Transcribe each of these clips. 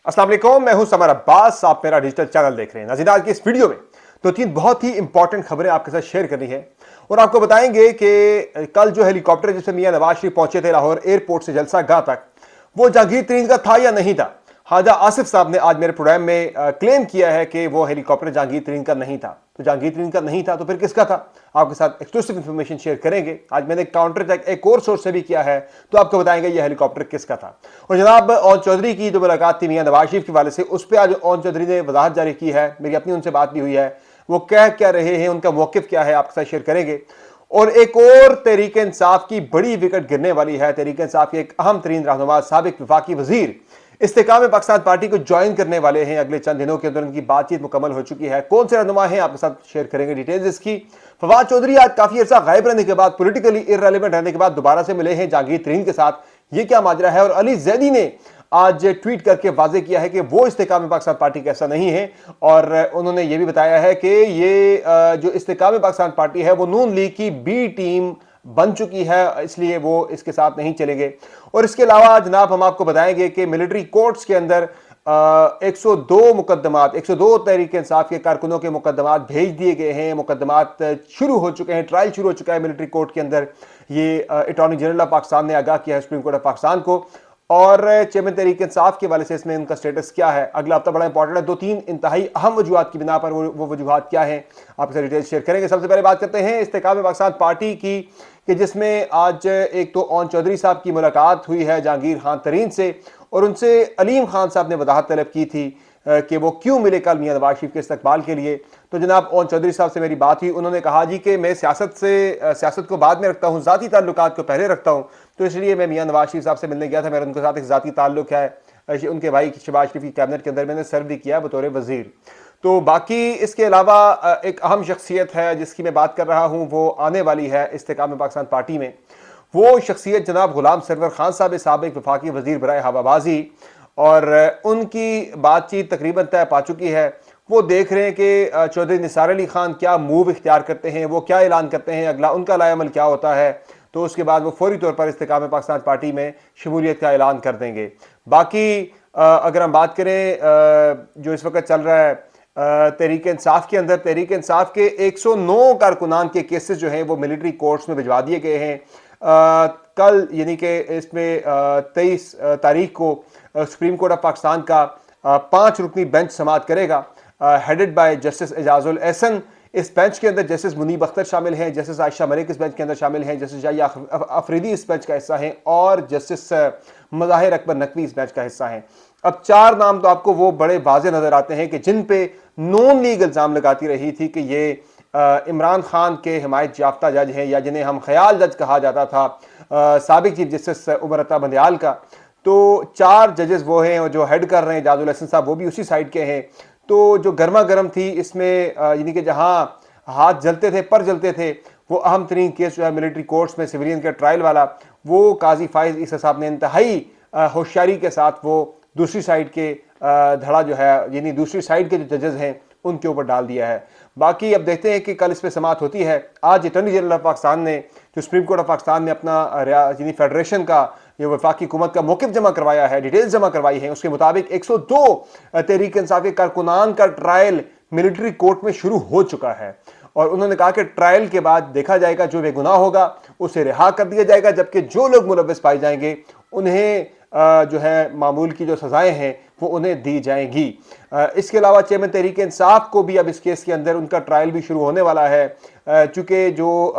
अस्सलाम वालेकुम, मैं हूं समर अब्बास। आप मेरा डिजिटल चैनल देख रहे हैं। नाज़रीन, आज की इस वीडियो में दो तीन बहुत ही इंपॉर्टेंट खबरें आपके साथ शेयर करनी है और आपको बताएंगे कि कल जो हेलीकॉप्टर जिसमें मियां नवाज शरीफ पहुंचे थे लाहौर एयरपोर्ट से जलसा गाह तक, वो जहांगीर तरीन का था या नहीं था। ख्वाजा आसिफ साहब ने आज मेरे प्रोग्राम में क्लेम किया है कि वो हेलीकॉप्टर जहांगीर तरीन का नहीं था। तो जहांगीर तरीन का नहीं था तो फिर किसका था? आपके साथ एक्सक्लूसिव इंफॉर्मेशन शेयर करेंगे। आज मैंने काउंटर चेक एक और सोर्स से भी किया है, तो आपको बताएंगे ये हेलीकॉप्टर किसका था। और जनाब ओन चौधरी की जो मुलाकात थी मियां नवाज शरीफ के वाले से, उस पर आज ओन चौधरी ने वजाहत जारी की है। मेरी अपनी उनसे बात भी हुई है, वो कह क्या रहे हैं, उनका मौकिफ क्या है, आपके साथ शेयर करेंगे। और एक और तहरीक इंसाफ की बड़ी विकेट गिरने वाली है। तहरीक इंसाफ के एक अहम तरीन रहनुमा साबिक वफाकी वजीर इस्तेकाम पाकिस्तान पार्टी को ज्वाइन करने वाले हैं। अगले चंद दिनों के अंदर उनकी बातचीत मुकम्मल हो चुकी है। कौन से रहनुमा हैं आपके साथ शेयर करेंगे डिटेल्स इसकी। फवाद चौधरी आज काफी अर्सा गायब रहने के बाद, पॉलिटिकली इररेलेवेंट रहने के बाद दोबारा से मिले हैं जहांगीर तरीन के साथ। ये क्या माजरा है? और अली जैदी ने आज ट्वीट करके वाजे किया है कि वो इस्तेकाम पाकिस्तान पार्टी का ऐसा नहीं है। और उन्होंने ये भी बताया है कि ये जो इस्तेकाम पाकिस्तान पार्टी है वो नून लीग की बी टीम बन चुकी है, इसलिए वो इसके साथ नहीं चलेंगे। और इसके अलावा जनाब हम आपको बताएंगे कि मिलिट्री कोर्ट्स के अंदर 102 मुकदमात, 102 तहरीक इंसाफ के कारकुनों के मुकदमात भेज दिए गए हैं। मुकदमात शुरू हो चुके हैं, ट्रायल शुरू हो चुका है मिलिट्री कोर्ट के अंदर। ये अटॉर्नी जनरल ऑफ पाकिस्तान ने आगाह किया है सुप्रीम कोर्ट ऑफ पाकिस्तान को। और चेयरमैन तहरीक इंसाफ के वाले से इसमें उनका स्टेटस क्या है, अगला हफ्ता बड़ा इंपॉर्टेंट है। दो तीन इंतहाई अहम वजूहात की बिना पर वो वजूहात क्या है, आपके साथ डिटेल शेयर करेंगे। सबसे पहले बात करते हैं इस्तेकाम पाकिस्तान पार्टी की, कि जिसमें आज एक तो ओन चौधरी साहब की मुलाकात हुई है जहांगीर खान तरीन से, और उनसे अलीम खान साहब ने वजाहत तलब की थी कि वो क्यों मिले कल मियां नवाज शरीफ के इस्तकबाल के लिए। तो जनाब ओन चौधरी साहब से मेरी बात हुई, उन्होंने कहा जी कि मैं सियासत को बाद में रखता हूँ, ज़ाती ताल्लुकात को पहले रखता हूँ, तो इसलिए मैं मियां नवाज शरीफ साहब से मिलने गया था। मेरा उनके साथ एक ज़ाती ताल्लुक है, उनके भाई शहबाज शरीफ की कैबिनेट के अंदर मैंने सर्व भी किया बतौर वज़ीर। तो बाकी इसके अलावा एक अहम शख्सियत है जिसकी मैं बात कर रहा हूँ, वो आने वाली है इस्तेकाम पाकिस्तान पार्टी में। वो शख्सियत जनाब गुलाम सरवर खान साहब, साबिक वफाकी वजीर बराए हवाबाजी, और उनकी बातचीत तकरीबन तय पा चुकी है। वो देख रहे हैं कि चौधरी निसार अली खान क्या मूव इख्तियार करते हैं, वो क्या ऐलान करते हैं, अगला उनका लाएअमल क्या होता है। तो उसके बाद वो फौरी तौर पर इस्तेकाम पाकिस्तान पार्टी में शमूलियत का ऐलान कर देंगे। बाकी अगर हम बात करें जो इस वक्त चल रहा है तहरीक इंसाफ के अंदर, तहरीक इंसाफ के 109 कारकुनान के केसेस जो हैं वो मिलिट्री कोर्ट्स में भिजवा दिए गए हैं। कल यानी कि इसमें 23 तारीख को सुप्रीम कोर्ट ऑफ पाकिस्तान का 5 रुकनी बेंच समाअत करेगा, headed by justice Ejazul Ehsan. इस बेंच के अंदर जस्टिस मुनीब अख्तर शामिल हैं, जस्टिस आयशा मलिक इस बेंच के अंदर शामिल हैं, जस्टिस जाहिया अफरीदी इस बेंच का हिस्सा हैं, और जस्टिस मज़ाहिर अकबर नकवी इस बेंच का हिस्सा हैं। अब 4 नाम तो आपको वो बड़े वाज़े नजर आते हैं कि जिन पे नॉन लीग इल्ज़ाम लगाती रही थी कि ये इमरान खान के हिमायत याफ्ता जज हैं, या जिन्हें हम ख्याल जज कहा जाता था, साबिक चीफ जस्टिस उमर अता बंदयाल का। तो 4 जजेस वो हैं, और जो हेड कर रहे हैं एजाजुल एहसन साहब, वो भी उसी साइड के हैं। तो जो गर्मा गर्म थी इसमें यानी कि जहाँ हाथ जलते थे, पर जलते थे, वो अहम तरीन केस जो है मिलिट्री कोर्ट्स में सिविलियन का ट्रायल वाला, वो काजी फाइज ईसा साहब ने इंतहाई होशियारी के साथ वो दूसरी साइड के धड़ा जो है, यानी दूसरी साइड के जो जजेस हैं उनके ऊपर डाल दिया है। बाकी अब देखते हैं कि कल इस पर समाअत होती है। आज अटॉर्नी जनरल ऑफ पाकिस्तान ने, जो सुप्रीम कोर्ट ऑफ पाकिस्तान ने अपना यानी फेडरेशन का, ये वफाकी हुकूमत का मौक़िफ़ जमा करवाया है, डिटेल्स जमा करवाई हैं, उसके मुताबिक 102 तहरीक इंसाफ के कारकुनान का ट्रायल मिलिट्री कोर्ट में शुरू हो चुका है। और उन्होंने कहा कि ट्रायल के बाद देखा जाएगा, जो बेगुनाह होगा उसे रिहा कर दिया जाएगा, जबकि जो लोग मुलव्वस पाए जाएंगे उन्हें जो है मामूल की जो सजाएं हैं वो उन्हें दी जाएंगी। इसके अलावा चेयरमैन तहरीक इंसाफ को भी अब इस केस के अंदर उनका ट्रायल भी शुरू होने वाला है, चूँकि जो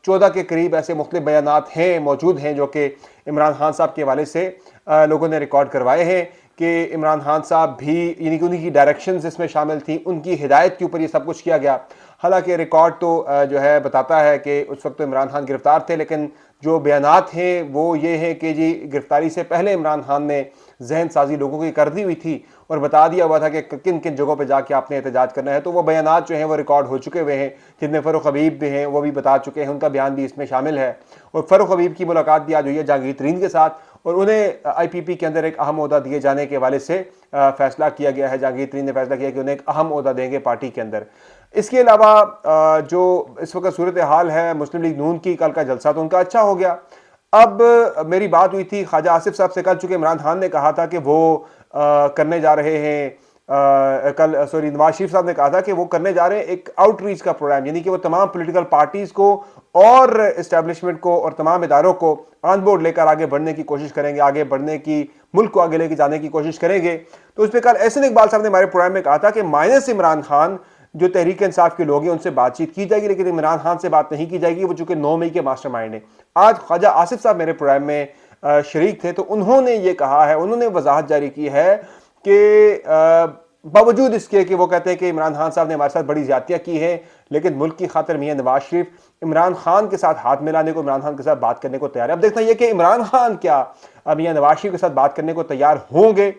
14 के करीब ऐसे मुख्तलिफ बयानात हैं मौजूद हैं जो कि इमरान खान साहब के हवाले से लोगों ने रिकॉर्ड करवाए हैं कि इमरान खान साहब भी, यानी कि उन्हीं की डायरेक्शंस इसमें शामिल थी, उनकी हिदायत के ऊपर ये सब कुछ किया गया। हालांकि रिकॉर्ड तो जो है बताता है कि उस वक्त तो इमरान खान गिरफ्तार थे, लेकिन जो बयानात हैं वो ये हैं कि जी गिरफ्तारी से पहले इमरान खान ने जहन साजी लोगों की कर दी हुई थी और बता दिया हुआ था कि किन किन जगहों पे जाके आपने एहतजाज करना है। तो वो बयानात जो हैं वो रिकॉर्ड हो चुके हुए हैं, जिनमें फ़ारूक हबीब भी हैं वो भी बता चुके हैं, उनका बयान भी इसमें शामिल है। और फ़ारूक हबीब की मुलाकात भी आज हुई है जहांगीर तरीन के साथ, और उन्हें IPP के अंदर एक अहम ओहदा दिए जाने के हवाले से फैसला किया गया है। जहांगीर तरीन ने फैसला किया कि उन्हें एक अहम ओहदा देंगे पार्टी के अंदर। इसके अलावा जो इस वक्त सूरत हाल है मुस्लिम लीग नून की, कल का जलसा तो उनका अच्छा हो गया। अब मेरी बात हुई थी ख्वाजा आसिफ साहब से कल, चूँकि इमरान खान ने कहा था कि वो کرنے جا رہے ہیں نواز شریف صاحب نے کہا تھا کہ وہ کرنے جا رہے ہیں ایک آؤٹ ریچ کا پروگرام، یعنی کہ وہ تمام پولیٹیکل پارٹیز کو اور اسٹیبلشمنٹ کو اور تمام اداروں کو آن بورڈ لے کر آگے بڑھنے کی کوشش کریں گے، آگے بڑھنے کی، ملک کو آگے لے کے جانے کی کوشش کریں گے۔ تو اس پہ کل احسن اقبال صاحب نے ہمارے پروگرام میں کہا تھا کہ مائنس عمران خان جو تحریک انصاف کے لوگ ہیں ان سے بات چیت کی جائے گی، لیکن عمران خان سے بات نہیں کی جائے گی، وہ چونکہ 9 مئی کے ماسٹر مائنڈ ہیں۔ آج خواجہ آصف صاحب میرے پروگرام میں شریک تھے، تو انہوں نے یہ کہا ہے، انہوں نے وضاحت جاری کی ہے کہ باوجود اس کے کہ وہ کہتے ہیں کہ عمران خان صاحب نے ہمارے ساتھ بڑی زیادتیاں کی ہیں، لیکن ملک کی خاطر میاں نواز شریف عمران خان کے ساتھ ہاتھ ملانے کو، عمران خان کے ساتھ بات کرنے کو تیار ہے۔ اب دیکھنا یہ کہ عمران خان کیا میاں نواز شریف کے ساتھ بات کرنے کو تیار ہوں گے؟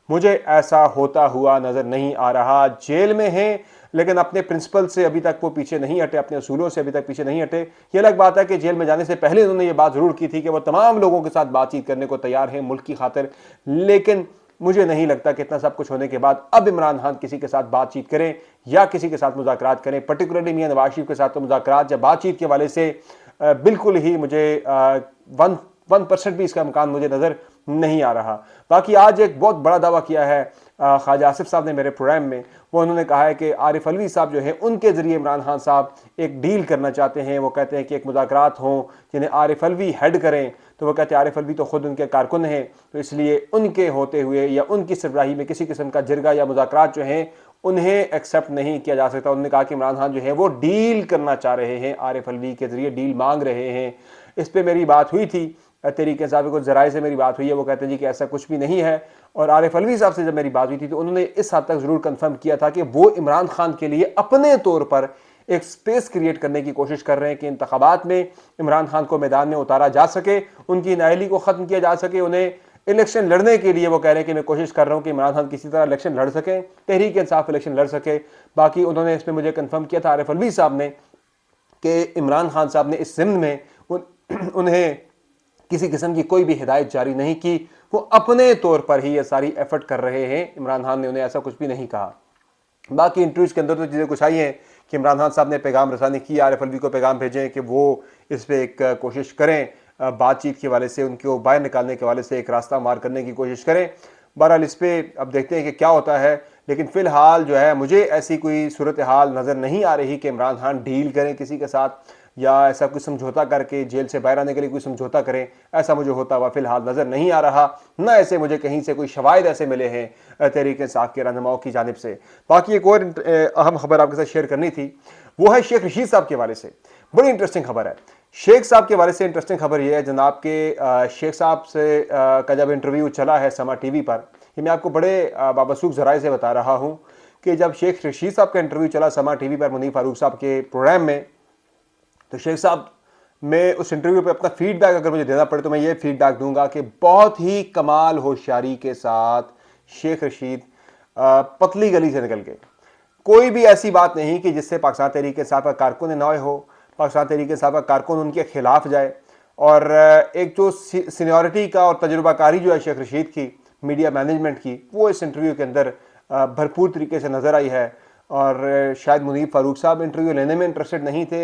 مجھے ایسا ہوتا ہوا نظر نہیں آ رہا۔ جیل میں ہیں لیکن اپنے پرنسپل سے ابھی تک وہ پیچھے نہیں ہٹے، اپنے اصولوں سے ابھی تک پیچھے نہیں ہٹے۔ یہ الگ بات ہے کہ جیل میں جانے سے پہلے انہوں نے یہ بات ضرور کی تھی کہ وہ تمام لوگوں کے ساتھ بات چیت کرنے کو تیار ہیں ملک کی خاطر، لیکن مجھے نہیں لگتا کہ اتنا سب کچھ ہونے کے بعد اب عمران خان کسی کے ساتھ بات چیت کریں یا کسی کے ساتھ مذاکرات کریں، پرٹیکولرلی میاں نواز شریف کے ساتھ تو مذاکرات یا بات چیت کے حوالے سے بالکل ہی مجھے 1% بھی اس کا امکان مجھے نظر نہیں آ رہا۔ باقی آج ایک بہت بڑا دعویٰ کیا ہے خواجہ آصف صاحب نے میرے پروگرام میں، وہ انہوں نے کہا ہے کہ عارف علوی صاحب جو ہیں ان کے ذریعے عمران خان صاحب ایک ڈیل کرنا چاہتے ہیں۔ وہ کہتے ہیں کہ ایک مذاکرات ہوں جنہیں عارف علوی ہیڈ کریں، تو وہ کہتے ہیں عارف علوی تو خود ان کے کارکن ہیں، تو اس لیے ان کے ہوتے ہوئے یا ان کی سربراہی میں کسی قسم کا جرگہ یا مذاکرات جو ہیں انہیں ایکسیپٹ نہیں کیا جا سکتا۔ انہوں نے کہا کہ عمران خان جو ہے وہ ڈیل کرنا چاہ رہے ہیں، عارف علوی کے ذریعے ڈیل مانگ رہے ہیں۔ اس پہ میری بات ہوئی تھی، تحریک انصاف کے کچھ ذرائع سے میری بات ہوئی ہے، وہ کہتے ہیں جی کہ ایسا کچھ بھی نہیں ہے۔ اور عارف علوی صاحب سے جب میری بات ہوئی تھی تو انہوں نے اس حد تک ضرور کنفرم کیا تھا کہ وہ عمران خان کے لیے اپنے طور پر ایک سپیس کریٹ کرنے کی کوشش کر رہے ہیں کہ انتخابات میں عمران خان کو میدان میں اتارا جا سکے، ان کی نااہلی کو ختم کیا جا سکے، انہیں الیکشن لڑنے کے لیے وہ کہہ رہے ہیں کہ میں کوشش کر رہا ہوں کہ عمران خان کسی طرح الیکشن لڑ سکیں، تحریک انصاف الیکشن لڑ سکے۔ باقی انہوں نے اس میں مجھے کنفرم کیا تھا عارف علوی صاحب نے کہ عمران خان صاحب نے اس ضمن میں انہیں کسی قسم کی کوئی بھی ہدایت جاری نہیں کی، وہ اپنے طور پر ہی یہ ساری ایفرٹ کر رہے ہیں۔ عمران خان نے انہیں ایسا کچھ بھی نہیں کہا۔ باقی انٹرویوز کے اندر تو چیزیں کچھ آئی ہیں کہ عمران خان صاحب نے پیغام رسانی کی، عارف علوی کو پیغام بھیجیں کہ وہ اس پہ ایک کوشش کریں، بات چیت کے حوالے سے ان کو باہر نکالنے کے حوالے سے ایک راستہ مار کرنے کی کوشش کریں۔ بہرحال اس پہ اب دیکھتے ہیں کہ کیا ہوتا ہے، لیکن فی الحال جو ہے مجھے ایسی کوئی صورتحال نظر نہیں آ رہی کہ عمران خان ڈیل کریں کسی کے ساتھ یا ایسا کوئی سمجھوتا کر کے جیل سے باہر آنے کے لیے کوئی سمجھوتا کریں، ایسا مجھے ہوتا ہوا فی الحال نظر نہیں آ رہا، نہ ایسے مجھے کہیں سے کوئی شواہد ایسے ملے ہیں تحریک انصاف کے رہنماؤں کی جانب سے۔ باقی ایک اور اہم خبر آپ کے ساتھ شیئر کرنی تھی، وہ ہے شیخ رشید صاحب کے حوالے سے، بڑی انٹرسٹنگ خبر ہے۔ شیخ صاحب کے حوالے سے انٹرسٹنگ خبر یہ ہے جناب کہ شیخ صاحب سے کا جب انٹرویو چلا ہے سما ٹی وی پر، یہ میں آپ کو بڑے بابسوخ ذرائع سے بتا رہا ہوں کہ جب شیخ رشید صاحب کا انٹرویو چلا سما ٹی وی پر منیر فاروق صاحب کے پروگرام میں، تو شیخ صاحب میں اس انٹرویو پہ اپنا فیڈ بیک اگر مجھے دینا پڑے تو میں یہ فیڈ بیک دوں گا کہ بہت ہی کمال ہوشیاری کے ساتھ شیخ رشید پتلی گلی سے نکل گئے۔ کوئی بھی ایسی بات نہیں کہ جس سے پاکستان تحریک انصاف کا کارکن نوئے ہو، پاکستان تحریک انصاف کا کارکن ان کے خلاف جائے، اور ایک جو سینیورٹی کا اور تجربہ کاری جو ہے شیخ رشید کی میڈیا مینجمنٹ کی، وہ اس انٹرویو کے اندر بھرپور طریقے سے نظر آئی ہے۔ اور شاید منیر فاروق صاحب انٹرویو لینے میں انٹرسٹڈ نہیں تھے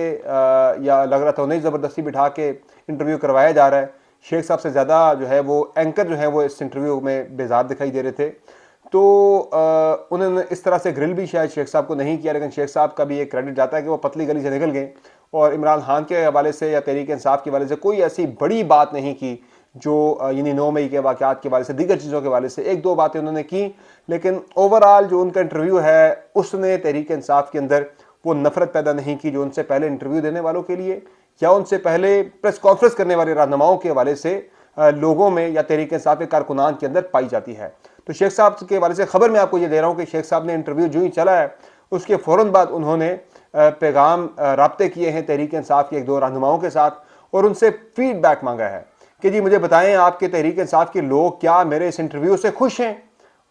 یا لگ رہا تھا انہیں زبردستی بٹھا کے انٹرویو کروایا جا رہا ہے۔ شیخ صاحب سے زیادہ جو ہے وہ اینکر جو ہیں وہ اس انٹرویو میں بیزار دکھائی دے رہے تھے، تو انہوں نے اس طرح سے گرل بھی شاید شیخ صاحب کو نہیں کیا، لیکن شیخ صاحب کا بھی ایک کریڈٹ جاتا ہے کہ وہ پتلی گلی سے نکل گئے اور عمران خان کے حوالے سے یا تحریک انصاف کے حوالے سے کوئی ایسی بڑی بات نہیں کی جو یعنی 9 مئی کے واقعات کے حوالے سے، دیگر چیزوں کے حوالے سے ایک دو باتیں انہوں نے کی، لیکن اوورآل جو ان کا انٹرویو ہے اس نے تحریک انصاف کے اندر وہ نفرت پیدا نہیں کی جو ان سے پہلے انٹرویو دینے والوں کے لیے یا ان سے پہلے پریس کانفرنس کرنے والے رہنماؤں کے حوالے سے لوگوں میں یا تحریک انصاف کے کارکنان کے اندر پائی جاتی ہے۔ تو شیخ صاحب کے حوالے سے خبر میں آپ کو یہ دے رہا ہوں کہ شیخ صاحب نے انٹرویو جو ہی چلا ہے اس کے فوراً بعد انہوں نے پیغام رابطے کیے ہیں تحریک انصاف کے ایک دو رہنماؤں کے ساتھ اور ان سے فیڈ بیک مانگا ہے کہ جی مجھے بتائیں آپ کے تحریک انصاف کے لوگ کیا میرے اس انٹرویو سے خوش ہیں،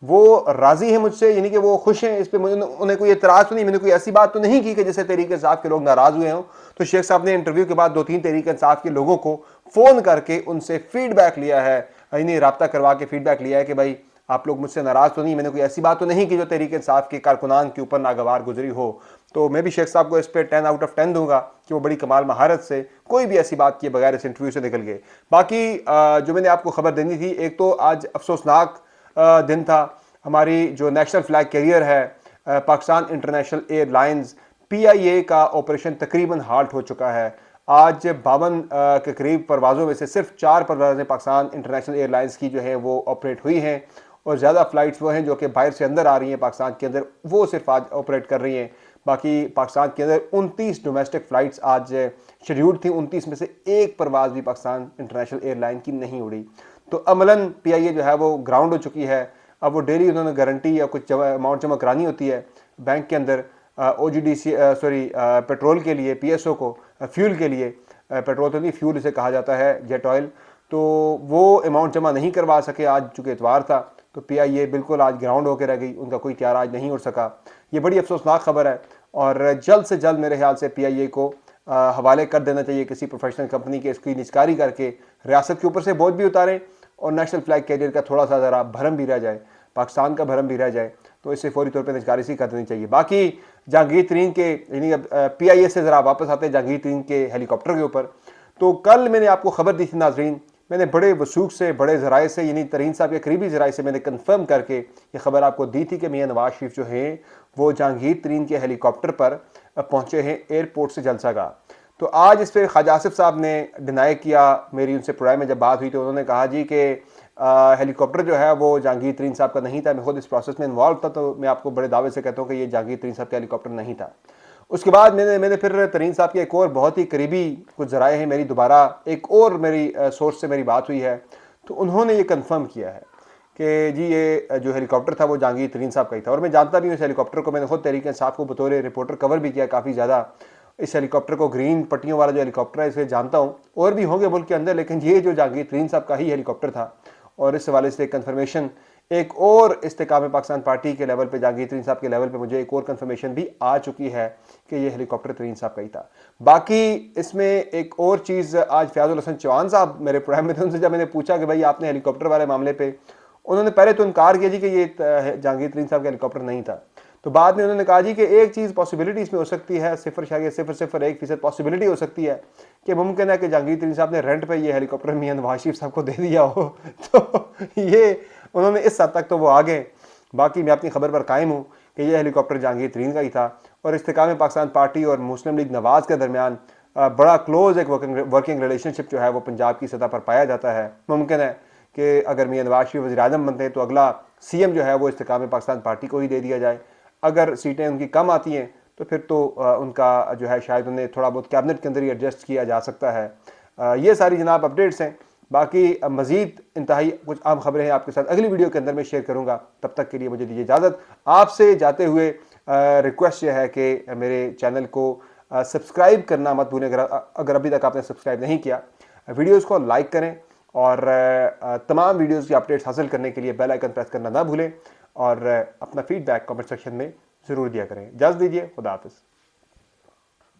وہ راضی ہیں مجھ سے، یعنی کہ وہ خوش ہیں، اس پہ انہیں کوئی اعتراض تو نہیں، میں نے کوئی ایسی بات تو نہیں کی کہ جس سے تحریک انصاف کے لوگ ناراض ہوئے ہوں۔ تو شیخ صاحب نے انٹرویو کے بعد 2-3 تحریک انصاف کے لوگوں کو فون کر کے ان سے فیڈ بیک لیا ہے، یعنی رابطہ کروا کے فیڈ بیک لیا ہے کہ بھائی آپ لوگ مجھ سے ناراض تو نہیں، میں نے کوئی ایسی بات تو نہیں کی جو تحریک انصاف کے کارکنان کے اوپر ناگوار گزری ہو۔ تو میں بھی شیخ صاحب کو اس پہ 10 آؤٹ آف 10 دوں گا کہ وہ بڑی کمال مہارت سے کوئی بھی ایسی بات کیے بغیر اس انٹرویو سے نکل گئے۔ باقی جو میں نے آپ کو خبر دینی تھی، ایک تو آج افسوسناک दिन था। हमारी जो नेशनल फ्लैग कैरियर है पाकिस्तान इंटरनेशनल एयरलाइंस PIA का ऑपरेशन तकरीबन हाल्ट हो चुका है। आज 52 के करीब परवाज़ों में से सिर्फ 4 परवाज़ें पाकिस्तान इंटरनेशनल एयरलाइंस की जो है वो ऑपरेट हुई हैं, और ज़्यादा फ़्लाइट्स वो हैं जो कि बाहर से अंदर आ रही हैं पाकिस्तान के अंदर, वो सिर्फ आज ऑपरेट कर रही हैं। बाकी पाकिस्तान के अंदर 29 डोमेस्टिक फ़्लाइट्स आज शेड्यूल्ड थी, 29 में से एक परवाज़ भी पाकिस्तान इंटरनेशनल एयरलाइन की नहीं उड़ी। तो अमलन PIA जो है वो ग्राउंड हो चुकी है। अब वो डेली उन्होंने गारंटी या कुछ अमाउंट जमा करानी होती है बैंक के अंदर OGDC पेट्रोल के लिए, PSO को फ्यूल के लिए, पेट्रोल तो नहीं फ्यूल इसे कहा जाता है, जेट ऑयल, तो वो अमाउंट जमा नहीं करवा सके आज, चूँकि इतवार था। तो PIA बिल्कुल आज ग्राउंड होकर रह गई, उनका कोई त्यार आज नहीं उड़ सका। ये बड़ी अफसोसनाक खबर है, और जल्द से जल्द मेरे ख्याल से PIA को हवाले कर देना चाहिए किसी प्रोफेशनल कंपनी के, इसकी निजकारी करके रियासत के ऊपर से बोझ भी उतारें, और नेशनल फ्लैग कैरियर का थोड़ा सा ज़रा भरम भी रह जाए, पाकिस्तान का भरम भी रह जाए, तो इसे फौरी तौर पर निजकारी सी कर देनी चाहिए। बाकी जहांगीर तरीन के, यानी PIA से ज़रा वापस आते हैं जहांगीर तरीन के हेलीकॉप्टर के ऊपर। तो कल मैंने आपको खबर दी थी नाजरीन, मैंने बड़े वसूख से, बड़े ज़राए से, यानी तरीन साहब के करीबी ज़राए से मैंने कन्फर्म करके ये खबर आपको दी थी कि मियां नवाज शरीफ जो हैं वो जहांगीर तरीन के हेलीकॉप्टर पर पहुँचे हैं एयरपोर्ट से जलसागाह। तो आज इस पर ख्वाजा आसिफ साहब ने डिनाई किया। मेरी उनसे प्रोग्राम में जब बात हुई तो उन्होंने कहा जी कि हेलीकॉप्टर जो है वो जहांगीर तरीन साहब का नहीं था। मैं खुद इस प्रोसेस में इन्वॉल्व था, तो मैं आपको बड़े दावे से कहता हूँ कि ये जहांगीर तरीन साहब का हेलीकॉप्टर नहीं था। उसके बाद मैंने फिर तरीन साहब के एक और बहुत ही करीबी कुछ ज़राए हैं, मेरी दोबारा एक और मेरी सोर्स से मेरी बात हुई है, तो उन्होंने ये कंफर्म किया है कि जी ये जो हेलीकॉप्टर था वो जहांगीर तरीन साहब का ही था। और मैं जानता भी हूँ इस हेलीकॉप्टर को, मैंने खुद तहरीक इंसाफ को बतौर रिपोर्टर कवर भी किया काफ़ी ज़्यादा। इस हेलीकॉप्टर को, ग्रीन पट्टियों वाला जो हेलीकॉप्टर है, इसे जानता हूँ, और भी होंगे मुल्क के अंदर, लेकिन ये जो जहांगीर तरीन साहब का ही हेलीकॉप्टर था। और इस हवाले से कंफर्मेशन एक और इस्तेकाम पाकिस्तान पार्टी के लेवल पे, जहांगीर तरीन साहब के लेवल पे मुझे एक और कंफर्मेशन भी आ चुकी है कि ये हेलीकॉप्टर तरीन साहब का ही था। बाकी इसमें एक और चीज़, आज फयाजुल हसन चौहान साहब मेरे प्रोग्राम में थे, उनसे जब मैंने पूछा कि भाई आपने हेलीकॉप्टर वाले मामले पे, उन्होंने पहले तो इनकार किया जी कि ये जहांगीर तरीन साहब का हेलीकॉप्टर नहीं था। तो बाद में उन्होंने कहा जी कि एक चीज़ पॉसिबिलिटी इसमें हो सकती है, 0.001% पॉसिबिलिटी हो सकती है कि मुमकिन है कि जहांगीर तरीन साहब ने रेंट पे ये हेलीकॉप्टर मियां नवाज शरीफ साहब को दे दिया हो। तो ये उन्होंने इस हद तक तो वो आ गए। बाकी मैं अपनी खबर पर कायम हूँ कि यह हेलीकॉप्टर जहांगीर तरीन का ही था। और इस्तेकाम पाकिस्तान पार्टी और मुस्लिम लीग नवाज़ के दरमियान बड़ा क्लोज एक वर्किंग रिलेशनशिप जो है वो पंजाब की सतह पर पाया जाता है। मुमकिन है कि अगर मियां नवाज शरीफ वज़ीर आज़म बनते हैं तो अगला CM जो है वो इस्तेकाम पाकिस्तान पार्टी को ही दे दिया जाए। अगर सीटें उनकी कम आती हैं तो फिर तो उनका जो है शायद उन्हें थोड़ा बहुत कैबिनेट के अंदर ही एडजस्ट किया जा सकता है। ये सारी जनाब अपडेट्स हैं। बाकी मज़ीद इंतहाई कुछ आम खबरें हैं आपके साथ अगली वीडियो के अंदर मैं शेयर करूंगा। तब तक के लिए मुझे दीजिए इजाज़त। आपसे जाते हुए रिक्वेस्ट यह है कि मेरे चैनल को सब्सक्राइब करना मत भूलें। अगर अभी तक आपने सब्सक्राइब नहीं किया, वीडियोज़ को लाइक करें, और तमाम वीडियोज़ की अपडेट्स हासिल करने के लिए बेल आइकन प्रेस करना ना भूलें, और अपना फीडबैक कमेंट सेक्शन में ज़रूर दिया करें। इजाज़त दीजिए, खुदा हाफ़िज़।